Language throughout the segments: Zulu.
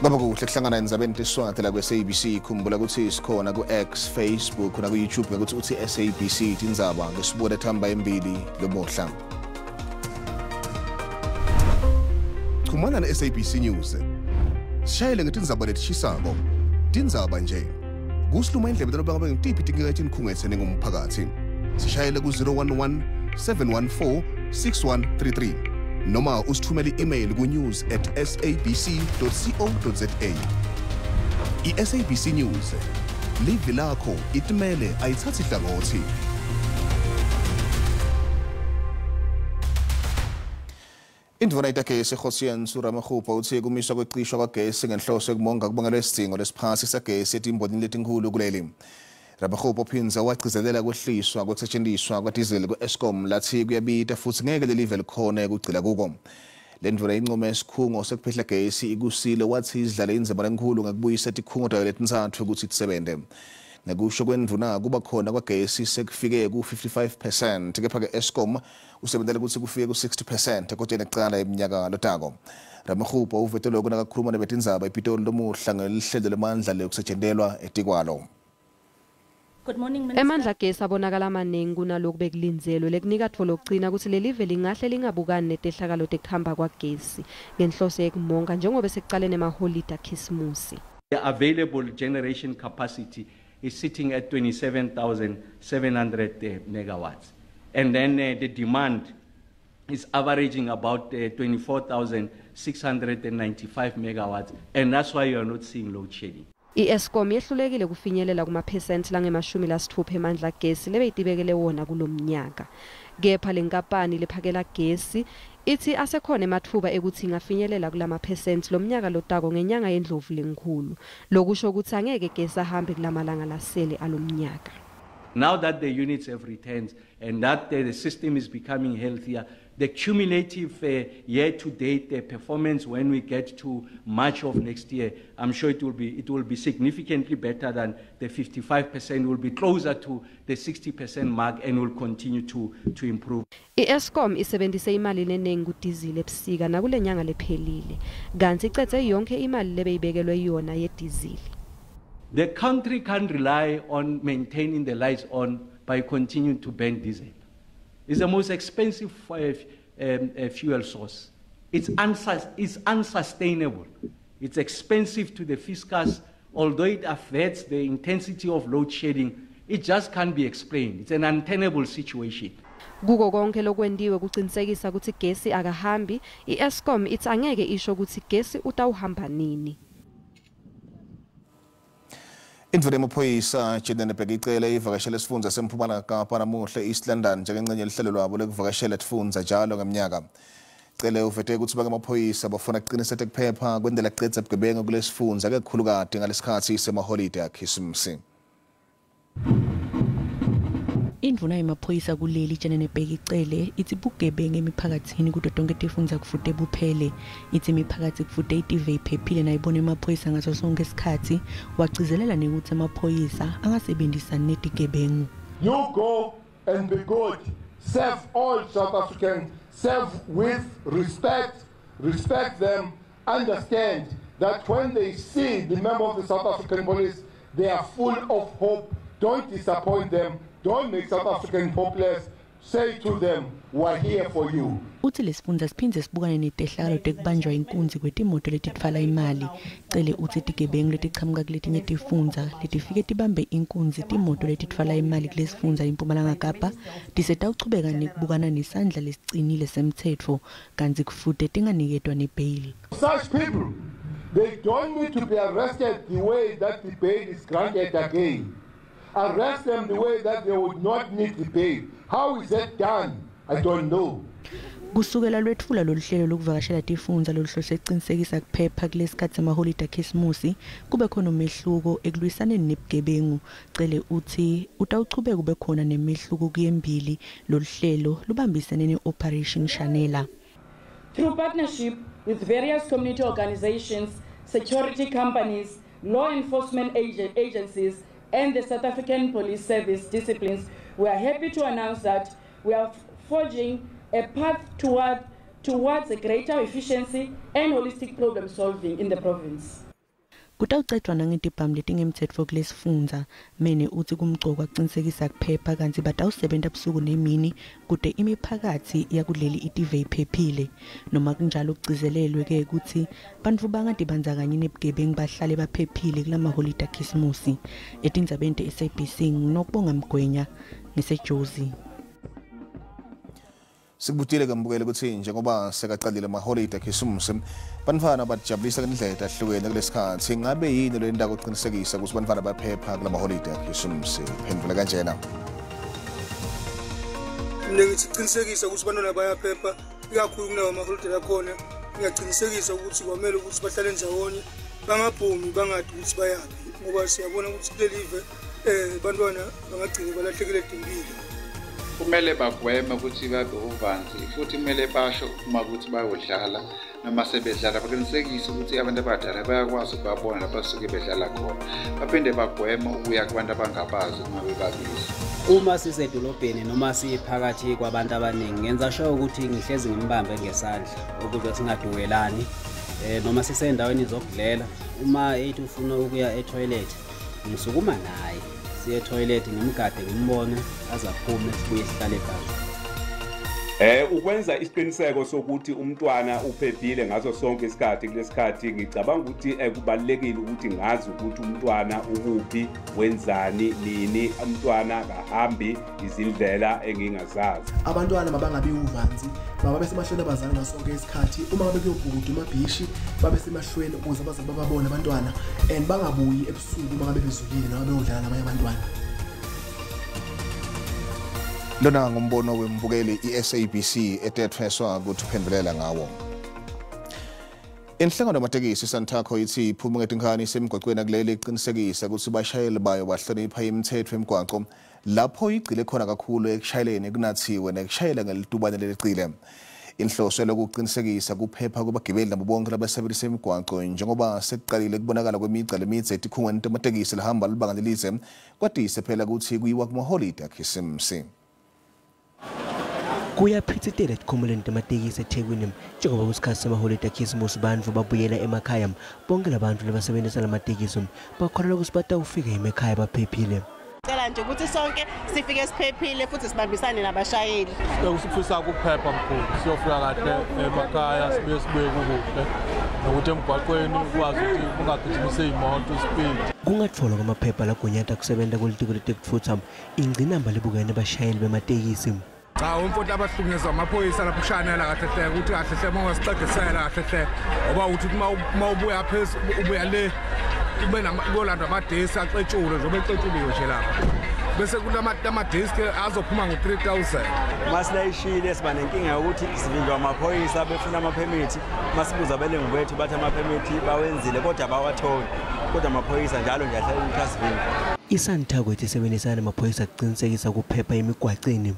Ngoba kuhle kuhlangana endzabeni teSiswati la SABC khumbula ukuthi sikhona ku-X, Facebook na ku-YouTube ukuthi uthi SABC Tindzaba ngesibone ethamba embili lomuhla. Khumana na SABC News. Sishayele ngetindzaba letishisako. Tindzaba nje. Kusiluma indlebe talobanga ngitiphi tinkinga khungetse ngumphakathi. Sishayele ku 011 714 6133. Noma usithumele email ku news@sabc.co.za. I-SABC News live lakho itimele ayithathi hlangothi. Indvuna itakesi eGauteng Suramaghupa uthi kumiswa kwecisha kwagesi ngenhloso yokumonga kubangelwe isidingo lesiphasi sagesi etimbonini letinkhulu kuleli. Ramaghupa uphinza wagcizelela kwehliswa kwekusetshenziswa kwadizeli ku-Eskom lathi kuyabita futhi ngeke lelive likhona ukugcila kuko. Le ndvuna inqume isikhungo sekuphehla gesi ikusile wathi idlale inzima lenkulu ngakubuyisa tikhungo tayo letintsathu ukuthi tisebente. Ngakusho kwendvuna kuba khona kwagesi sekufike ku-55%, kepha ke-Eskom usebentela ukuthi kufike ku-60% kodwa ekucala eminyaka lotako. Ramaghupa uvete lokho nakakhuluma nebetindzaba ePitoli lomuhla ngelihlelo lemandla lekusetshendelwa etikwalo. Good morning, Minister. Emandla gesi abonakala amaningi kunalokhu bekulinzelwe lekunika tfo lokugcina ukuthi lelive lingahle lingabukani netehlakalo tekuhamba kwagesi ngenhloso yekumonga njengoba sekucale nemaholide akhisimusi. The available generation capacity is sitting at 27,700 megawatts. And then the demand is averaging about 24,695 megawatts. And that's why you are not seeing load shedding. I-Eskom yehlulekile kufinyelela kuma-percent lange-60 emandla gesi lebeyitibekele wona kulomnyaka. Kepha lenkampani lephakela gesi ithi asekhona emathuba ekuthi ingafinyelela kulama-percent lomnyaka lotako ngenyanga yendlovu lenkhulu. Lokusho ukuthi angeke gesi ahambe kulamalanga lasele alomnyaka. Now that the units have returned and that the system is becoming healthier, the cumulative year-to-date performance when we get to March of next year, I'm sure it will be significantly better than the 55%. Will be closer to the 60% mark and will continue to improve. I-Eskom isebenzise imali neningi kudizili ebusika nakulenyanga lephelile. Kanti icede yonke imali lebeyibekelwe yona yedizili. The country can't rely on maintaining the lights on by continuing to burn diesel. It's the most expensive fuel source. It's unsustainable. It's expensive to the fiscus. Although it affects the intensity of load shedding, it just can't be explained. It's an untenable situation. Kuko konke lokwendiwe kuqinisekisa ukuthi gesi akahambi, i-Eskom ithi angeke isho ukuthi gesi utawuhamba nini. Indvuna yamaphoyisa Jenenebheka icele ivakashela isifundza sempumalanga Kapa namuhla East London njengengxenye lihlelo lwabo lekuvakashela tifundza njalo ngemnyaka. Icele uvete ukuthi bakamaphoyisa bafuna kuqinisa tekuphepha kwendlela kucedza bugebengu kulesifundza kakhulukati ngalesikhathi semaholide akhisimusi. Indvuna yamaphoyisa kuleli Jenenebheka icele ithi bugebengu emiphakathini kuto tonke tifundza kufuze buphele. Ithi imiphakathi kufuze itive iphephile nayibona emaphoyisa ngaso sonke isikhathi wagcizelela nekuthi amaphoyisa angasebenzisani netigebengu. You go and be good. Serve all South Africans. Serve with respect. Respect them. Understand that when they see the member of the South African police, they are full of hope. Don't disappoint them. Don't make South African hopeless. Say to them, we're here for you. Uthi lesifundza siphindze sibukane netehlakalo tekubanjwa inkunzi kwetimoto letitfala imali. Cele uthi tigebengu letiqhamuka kuletinye tifundza letifike tibambe inkunzi timoto letitfala imali kulesifundza eMpumalanga Kapa tisetawuchubeka nekubukana nesandla lesicinile semtsetfo kanti kufuze tinganiketwa nebail. Such people, they don't need to be arrested the way that the bail is granted again. Arrest them the way that they would not need the bail. How is that done? I don't know. Kusukela lwetfula loluhlelo lokuvakashela tifundza loluhlose ekuqinisekisa kuphepha kulesikhathi semaholide akhisimusi kube khona umehluko ekulwisaneni nebugebengu. Cele uthi utawuchubeka kube khona nemehluko kuyembili loluhlelo lubambisene ne-Operation Shanela. Through partnership with various community organizations, security companies, law enforcement agencies, and the South African Police Service disciplines, we are happy to announce that we are forging a path towards a greater efficiency and holistic problem solving in the province. Kutawucetshwa nangetibhamu letingemtsetfo kulesifundza, mene utsi kumgcoka kucinisekisa kuphepha kanti batawusebenta busuku nemini kute imiphakatsi yakuleli itive iphephile. Noma kunjalo kugcizelelwe kutsi bantfu bangatibandzakanye nebugebengu bahlale baphephile kulamaholide akhisimusi. Etindzabeni SABC nginokubonga Mgwenya ngiseJozi. Sikubutile kambukele ukuthi njengoba sekaqalile amaholide akhisimusi bantfwana bajabulisa ngendlela ehlukene kulesikhathi ngabe yini le ndaba ukuqinisekisa ukuthi bantfwana baphepha kulamaholide akhisimusi phendula kanjena. Ngithi qinisekisa ukuthi bantwana bayaphepha ikakhulu kunawo amaholide lakhona ngiyaqinisekisa ukuthi kwamele ukuthi bahlale ndawonye bangaphumi bangathi ukuthi bayaphi ngoba siyabona ukuthi kulelive bantwana bangagcina balahlekile edimbile. Kumele bagweme ukuthi babe uvanzi futhi kumele basho uma ukuthi bayodlala noma sebedlala baqinisekise ukuthi abantu abadala bayakwazi ukubabona lapho basuke bedlala khona baphinde bagweme ukuya kubantu abangabazi uma bebabiza. Uma sisedolobheni noma siphakathi kwabantu abaningi ngenza sure ukuthi ngihlezi ngimbambe ngesandla ukuze singaduwelani noma sisendaweni zokudlela uma ethi ufuna ukuya etoilet ngisukuma naye siye toilet ngimgade ngimbone azaphume sibuye sihlale phansi. Ukwenza isiqiniseko sokuthi umntwana uphephile ngaso sonke isikhathi kulesikhathi ngicabanga ukuthi kubalekile ukuthi ngazi ukuthi umntwana ukuphi wenzani nini umntwana kahambi izindlela engingazazi. Abantwana mabangabi uvanzi babe semahlweni abazali ngasonke isikhathi uma babe kuyobhukuda umabhishi babe semahlweni ukuze bazabe babone abantwana and bangabuyi ebusuku uma babe bezulile noma beyodlala nabanye abantwana. Lona ngumbono wembukeli iSABC etethweswa ukuthi uphendulela ngawo. Inhlangano yamatekisi Santakho ithi iphuma ngetinkhani semigwaqweni kuleli iqinisekisa ukuthi bashayeli bayo bahlonipha imithetho emigwaqo lapho igcile khona kakhulu ekushayeleni kunathiwe nekushayela ngelitubane lelicile. Inhloso lokuqinisekisa kuphepha kubagibeli nabo bonke labasebenzisa imigwaqo njengoba sekuqalile kubonakala kwemigca lemidze etikhungweni tamatekisi lahamba libanga lelidze kwadise phela ukuthi kuyiwa kumaholide akhisimusi. Kuyaphithitela etikhumulweni tamatekisi eThekwini njengoba kusikhathi samaholide akhisimusi bantfu babuyela emakhaya bonke labantu labasebenzisa lamatekisi bakholelwa ukuthi batawufika emakhaya baphephile. Cela nje ukuthi sonke sifike siphephile futhi sibambisane nabashayeli. Sifisa ukuphepha mkhulu siyofika kahle emakhaya sibuye kukuhle nokuthi emgwaqweni ukwazi ukuthi ungagijimise imoto ispeed. Kungatfolwa kwamaphepha lagunyata kusebenta kulitiko letekutfutsa ingcinamba lebukene abashayeli bematekisi. Cha umfowethu abahlukunyezwa amaphoyisa lapho ushanela kahle hle ukuthi kahle hle mawasixegisela kahle hle ngoba uthi mawubuya phezulu ubuya le kube namalanda amadesi acetshule njengoba ecetshuliwe nje lapha bese kulamadeski azophuma ngo-3,000. Masilayishile siba nenkinga yokuthi sivinjwa amaphoyisa befuna amaphemithi masibuza abelengu bethu bathi amaphemithi bawenzile kodwa abawatholi kodwa amaphoyisa njalo nje ahlala ukuthi asivinjwe. Isantakho ithi isebenzisana namaphoyisa kuqinisekisa ukuphepha emigwaqeni.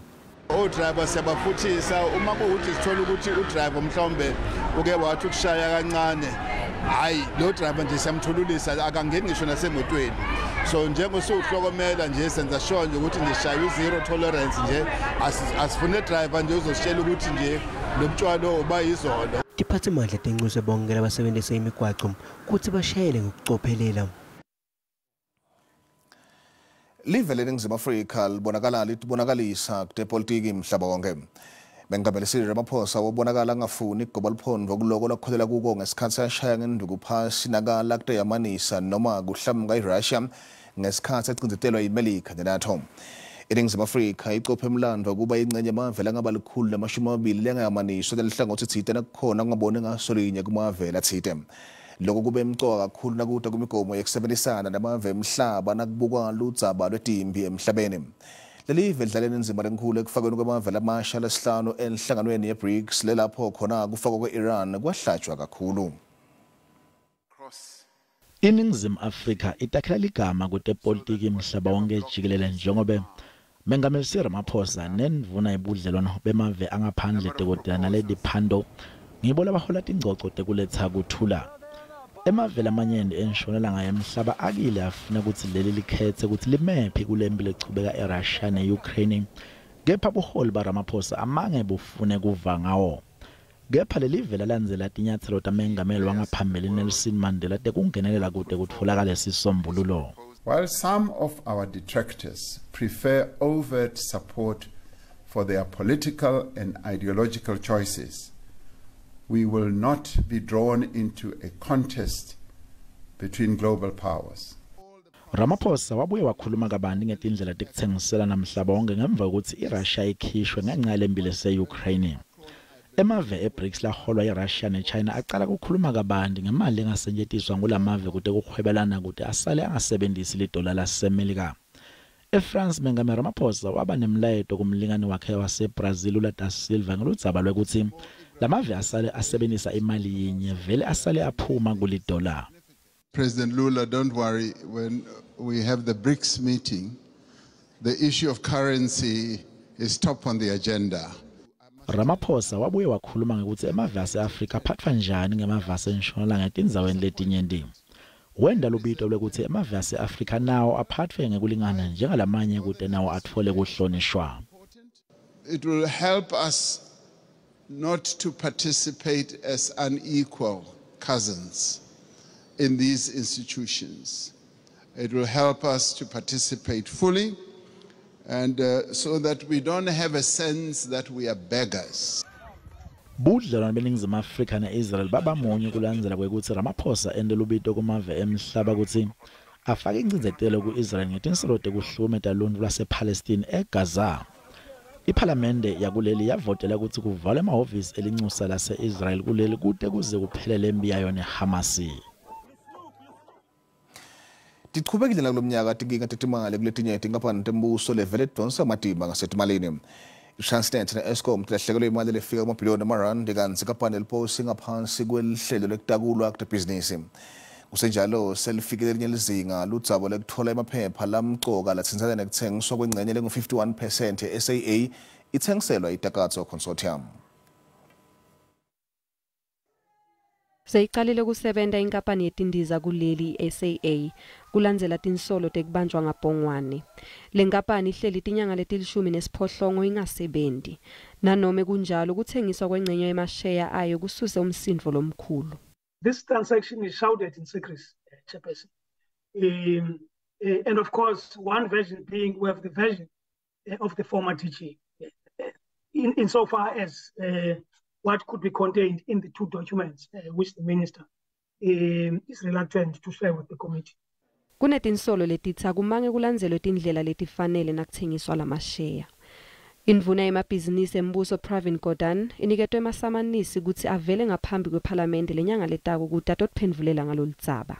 Driver siyabafuthisa uma kuwuthi sithola ukuthi udriver mhlawumbe uke wathi ukushaya kancane hayi lo driver nje siyamthululisa akangeni ngisho nasemotweni so njengosuhlokomela nje senza sure nje ukuthi ngishaya u0 tolerance nje asifune driver nje uzositshela ukuthi nje lobutshwalo oba yizolo. Diphathimandla tenxuse bonke labasebenzisa imigwaqo ukuthi bashayele ngokucophelela. Live leNingizimu Afrika libonakalisa kutepolitiki mhlaba wonke. Bengamele Cyril Ramaphosa wabonakala ngafuni igoba liphondvo kuloko lakholela kuko ngesikhathi sashaya ngenduku phasi nakala kuteyamanisa noma kuhlamuka iRussia ngesikhathi ecinzetelwa yiMelika neNATO. INingizimu Afrika icophe emlandwa kuba ingcenye amavela ngaba likhulu lamashumi lengayamaniswa lelihlangothi thite nakukhona kungaboni ngasolinye kumavela athite. Lokho kube emcoka kakhulu nakude kumigomo yekusebenzisana namave emhlaba nakubukwa ludzaba lwetimbi emhlabeni. Leli vedla lenenzima lenkulu ekufakweni kwamave lamasha lesihlanu enhlanganweni yeBRICS lelapho khona kufakwa kwe-Iran kwahlatshwa kakhulu. INingizimu Afrika itakhela ligama kutepolitiki mhlaba wonke jikelele njengoba Mengameli Cyril Ramaphosa nenvuna ibudlelwano bemave angaphandle tekotela nalediphando ngibola bahola tingcoco tekuletha kuthula. Emavela amanyeni enshonalanga yemhlaba akile afuna ukuthi leli likhetse ukuthi limephi kulempi lechubeka eRussia neUkraine kepha buholi baRamaphosa amange bufune kuva ngawo. kepha leli vela landzela tinyathelo tamengameli wangaphambili Nelson Mandela tekungenelela kude kutfolakale isisombululo. While some of our detractors prefer overt support for their political and ideological choices, we will not be drawn into a contest between global powers. Ramaphosa wabuye wakhuluma kabanzi ngetindlela tekutsengisela namhlaba wonke ngemva kokuthi iRussia ikhishwe ngenxa yempi se-Ukraine. Emave eBRICS laholwa iRussia neChina aqala ukukhuluma kabanzi ngemali engasetshenziswa kulamave kude kuhwebelana kude asale angasebenzisi lidola laseMelika. EFrance Mengameli Ramaphosa waba nemlayeto kumlingani wakhe waseBrazil uLula da Silva ngeludzaba lwekuthi lamave asale asebenzisa imali yinye vele asale aphuma kulidola. President Lula, don't worry, when we have the BRICS meeting, the issue of currency is top on the agenda. Ramaphosa wabuye wakhuluma ngokuthi emave ase-Afrika aphathwa njani ngemave asentshonalanga etindzaweni letinye. Wenda lubito lwekuthi emave ase-Afrika nawo aphathwe ngekulingana njengalamanye kude nawo atfole kuhlonishwa. It will help us not to participate as unequal cousins in these institutions. It will help us to participate fully and so that we don't have a sense that we are beggars. Budlelwane beningizimu Afrika ne-Israel babamunye kulandzela kwekuthi Ramaphosa endela ubito kumave emhlaba ukuthi afake incindzetelo ku-Israel ngetinselo tekuhluma taluntu lwase-Palestine eGaza. Iphalamende yakuleli yavotela ukuthi kuvalwe amahhovisi elincusa lase-Israel kuleli kude kuze kuphelele impi yayo neHamasi. Tichubekile nakulomnyaka tinkinga tetimali kuletinye tinkampani tembuso levele tidonsa matimba ngasetimalini. Transnet ne-Eskom tilahlekelwe imali lefika kumabhiliyoni amarandi kanti inkampani eliposi ngaphansi kwelihlelo lekutakulwa kwebhizinisi. Kusenjalo selifikile elinye lizinga ludzaba lekuthola emaphepha lamcoka latsintsana nekutsengiswa kwengxenye lengu-51% ye-SAA itsengiselwa iTakatso Consortium. Seyiqalile kusebenta inkampani yetindiza kuleli SAA kulandzela tinsolo tekubanjwa ngabhongwane. Le nkampani ihleli itinyanga letilishumi nesiphohlongo ingasebenzi. Nanome kunjalo kutsengiswa kwengxenye yemasheya ayo kususe umsindvo lomkhulu. This transaction is shrouded in secrecy, Chairperson. And of course, one version being we have the version of the former DG, insofar as what could be contained in the two documents which the minister is reluctant to share with the committee. Kunetinsolo letitsa kumange kulandzelwe tindlela letifanele nakutsengiswa lamasheya. Indvuna yemabhizinisi embuso Pravin Gordhan iniketwe emasamanisi ukuthi avele ngaphambi kwePhalamende lenyanga letako ukuthi atotiphendvulela ngaloludzaba.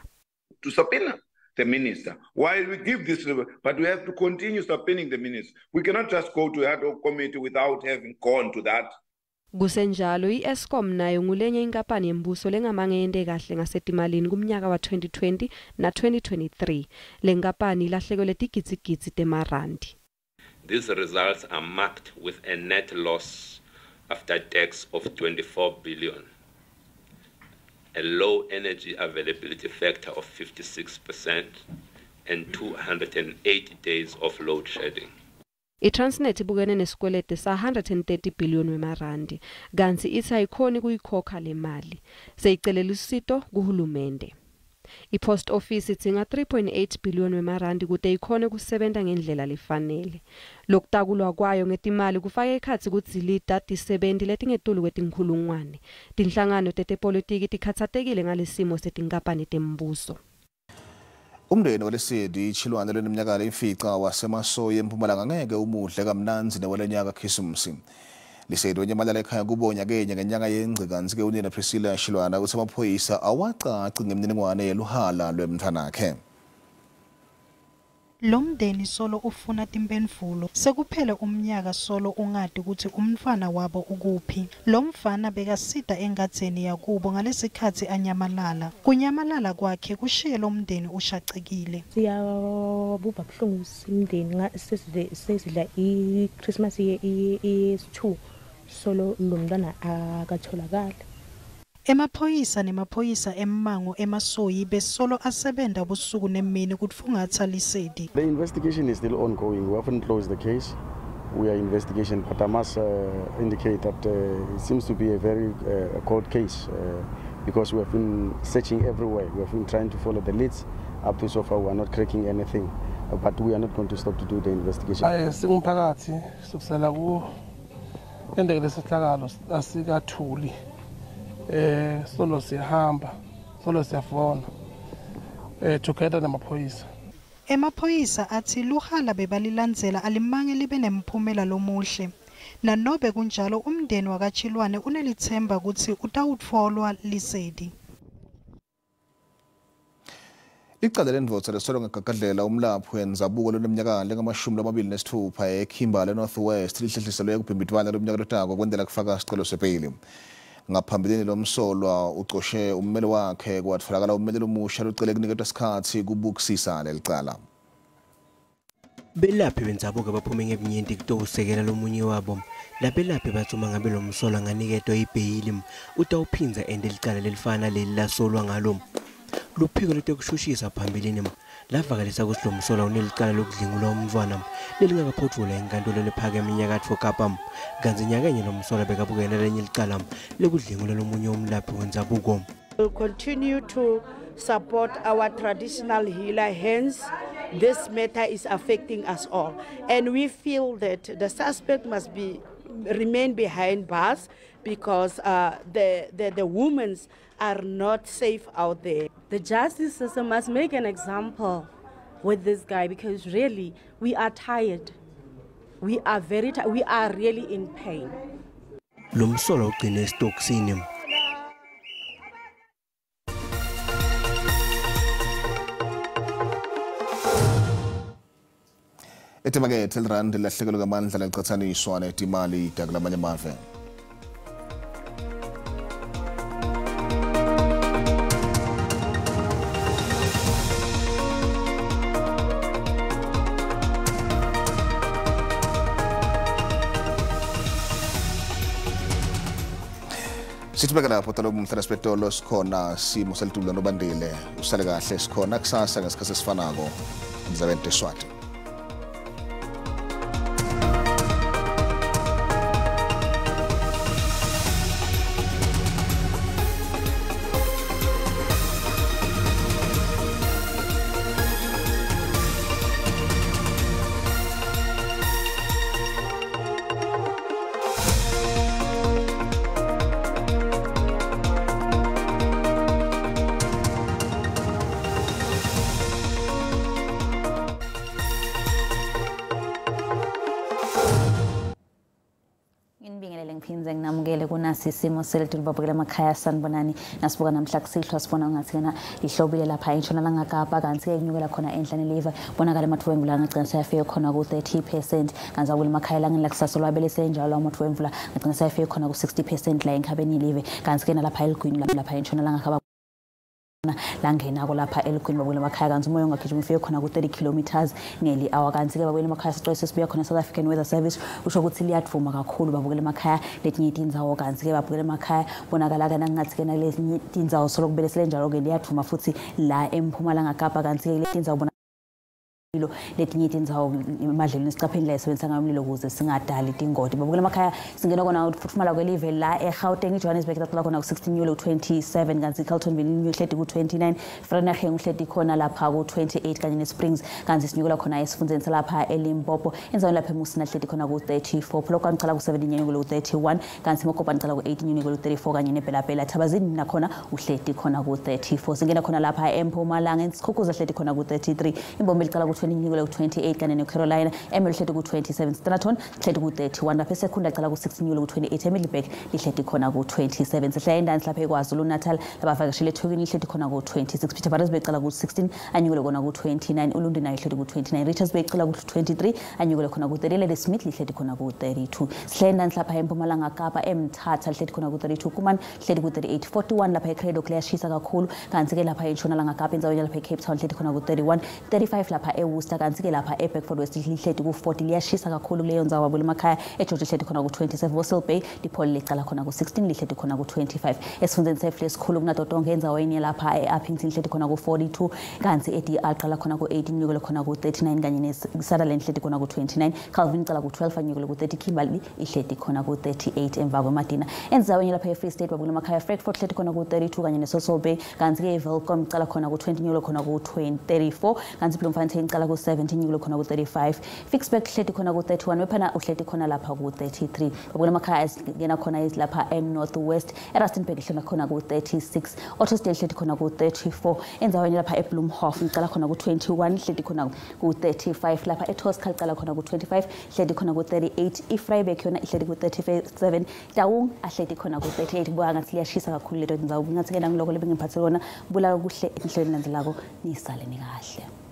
To subpoena the minister while we give this, but we have to continue subpoenaing the minister. We cannot just go to that committee without having gone to that. Kusenjalo iEskom nayo ngulenye inkampani yembuso lengamange yente kahle ngasetimalini kumnyaka wa 2020 na 2023. Le nkampani ilahlekelwe tigidzi temarandi. These results are marked with a net loss after tax of 24 billion, a low energy availability factor of 56%, and 280 days of load shedding. Transnet ibukene nesikwelete sa 130 billion wemarandi, kanti ithi ayikhoni kuyikhokha le mali. Seyicelela usito kuhulumende. I-Post Office itsinga 3.8 billion wemarandi kude ikhone kusebenta ngendlela lefanele. Lokutakulwa kwayo ngetimali kufaka ekhatsi kudzilita tisebenti letingetulu kwetinkhulungwane. Tinhlangano tetepolitiki tikhatsatekile ngalesimo setinkampani tembuso. Umndeni walesidi ichilwane leminyaka leyifica wasemasoye eMpumalanga ngeke umudle kamnanzi newelenyaka Khisimusi. Lisedi wenyamala lekhaya kubonya kenye ngenyanga yengci kanti ke unina Priscilla Shilwana ukuthi amaphoyisa awacaci ngemniningwane yeluhala lwemntwanakhe. Lomndeni solo ufuna timphendvulo sekuphele umnyaka solo ungadi ukuthi umntwana wabo ukuphi. Lo mfana bekasida engatseni yakubo ngalesikhathi anyamalala. Kunyamalala kwakhe kushiye lo mndeni ushacekile. Siyabubha buhlungu simndeni sesidla iChristmas ye-2 solo lo mntwana akatholakala. Emaphoyisa nemaphoyisa emmango emasoyi besolo asebenda busuku nemini kutfungatsa lisedi. The investigation is still ongoing. We haven't closed the case. we are investigation, but I must indicate that it seems to be a very cold case because we have been searching everywhere. We have been trying to follow the leads. Up to so far, we are not cracking anything, but we are not going to stop to do the investigation. Singumphakathi sokusela ku endeke lesehlakalo asikathuli solo siyahamba solo siyafona together namaphoyisa. Emaphoyisa athi luhala bebalilandzela alimange libe nemphumela lomuhle. Nanobe kunjalo umndeni wakachilwane unelithemba ukuthi utawutfolwa lisedi. Icala lendvodza lesolwa ngegagadlela umlaphi wenzabuko loneminyaka lengama-26 eKhimbale Northwest lihlehliselwe ekubhimbidvwana lomnyaka lotako kwendela kufaka sicelo sepeyili. Ngaphambilini lomsolwa ucoshe ummeli wakhe kwatfolakala ummeleli omusha locele kuniketwa isikhatsi kubukisisa lelicala. Belaphi benzabuko baphume ngebunyenti kutokusekela lomunye wabo. Labelaphi bathuma ngabe lo msolwa nganiketwa ibheyili utawuphinza ende licala lelifana leli lasolwa ngalo. Luphiko letekushushisa phambilini lavakalisa ukuthi lo msolwa unelicala lokudlingula umntwana lelingakaphothula enkantolo lephakeme eNyakatfo Kapa. Kanti nyakenye lo msolwa bekabukela lenye licala lekudlingula lomunye umlaphi wenzabuko. We'll continue to support our traditional healer, hence this matter is affecting us all, and we feel that the suspect must remain behind bars because the women are not safe out there. The justice system must make an example with this guy because really we are tired. We are very tired. We are really in pain. Lo msolwa ugcine esitokisini. Etemakethe elirandi lahlekelwe ngamandla lelicathaniswa netimali takulamanye amave. Sitibeka lapho talo mhlala sipetolo sikhona simo selitula nobandile usale kahle sikhona kusasa ngesikhathi esifanako emzabeni teSiswati. Namukele kunasisimo selitulu babukela emakhaya sanibonani nasibuka namhla kusihlwa sibona ungathina ihlobile lapha eNtshonalanga Kapa kanti kunyukela khona enhlane liva bonakala amathuba emvula ngagcina sayafika khona ku 30% kanti akule emakhaya langeni lakusasa lwabele senjalo amathuba emvula ngagcina sayafika khona ku 60% la enkhabeni live kanti ke nalapha eligwini lapha eNtshonalanga Kapa langena ko lapha eligwini babukela emakhaya kanti umoya ungagijima ufike khona ku 30 kilometers ngeli hour kanti ke babukela emakhaya sixolise sibuya khona South African Weather Service usho ukuthi liyadvuma kakhulu babukela emakhaya letinye tindzawo kanti ke babukela emakhaya bonakala kana ngathi ke nalezi tindzawo solokubele selenjalo ke liyadvuma futhi la eMpumalanga Kapa kanti ke letindzawo letinye tindzawo emadlelweni esicapheni la esebenzisa ngamlilo ukuze singadali tingoti babukela emakhaya singena kona ukuphumala kwelive la eGauteng eJohannesburg tathola khona ku 16 euro 27 kanti Carltonville uhledi ku 29 Vereeniging uhledi khona lapha ku 28 kanye neSprings kanti sinyukela khona esifundeni salapha eLimpopo enzaweni lapha eMusina uhledi khona ku 34 Polokwane uqala ku 17 enyukulo ku 31 kanti Mokopane uqala ku 18 enyukulo ku 34 kanye neBelabela Thabazini nakhona uhledi khona ku 34 singena khona lapha eMpumalanga eSikhukhuza uhledi khona ku 33 Imbombe liqala ku 20 enyukulo ku 28 kanye neCarolina Emel uhledi ku 27 Standerton uhledi ku 31 lapha eSekunda uqala ku 16 enyukulo ku 28 eMiddelburg lihledi khona ku 27 sihla endani lapha eKwaZulu Natal labavakashile eThekwini lihledi khona ku 26 Pietermaritzburg uqala ku 16 anyukulo kona ku 29 uLundi nayo uhledi ku 29 Richardsburg uqala ku 23 anyukulo khona ku 30 Lady Smith lihledi khona ku 32 sihla endani lapha eMpumalanga Kapa eMthatha lihledi khona ku 32 Kuman lihledi ku 38 41 lapha eCredo kuyashisa kakhulu kanti ke lapha eNtshonalanga Kapa enzaweni lapha eCape Town lihledi khona ku 31 35 lapha Worcester kanti ke lapha eBeckford West lihledi ku-40 liyashisa kakhulu kuleyo ndzawo wabo emakhaya eGeorge lihledi khona ku-27 Vosel Bay dipholi licala khona ku-16 lihledi khona ku-25 esifundeni sefle esikhulu kunato tonke endaweni lapha eUppington lihledi khona ku-42 kanti eDR qala khona ku-18 nyukele khona ku-39 kanye neSutherland lihledi khona ku-29 Calvin qala ku-12 anyukele ku-30 Kimberley ihledi khona ku-38 emva kweMadina endaweni lapha eFree State wabo emakhaya Frankfurt lihledi khona ku-32 kanye neSoso Bay kanti ke Welcome qala khona ku-20 nyukele khona ku-34 kanti Bloemfontein qala ku-17 nyukele khona ku-35 Fixburg lihledi khona ku-31 wephana uhledi khona lapha ku-33 wabo emakhaya ngena khona lapha eNorth West eRustenburg lihlona khona ku-36 Ottersdale lihledi khona ku-34 endaweni lapha eBloemhof liqala khona ku-21 lihledi khona ku-35 lapha eToscal liqala khona ku-25 lihledi khona ku-38 iFreiburg yona ihledi ku-37 Taung ahledi khona ku-38 kubuka ngathi liyashisa kakhulu leto ndzawo ngathi ke nangiloko lebengiphathele wona bula kuhle enhlelweni landzelako nisaleni kahle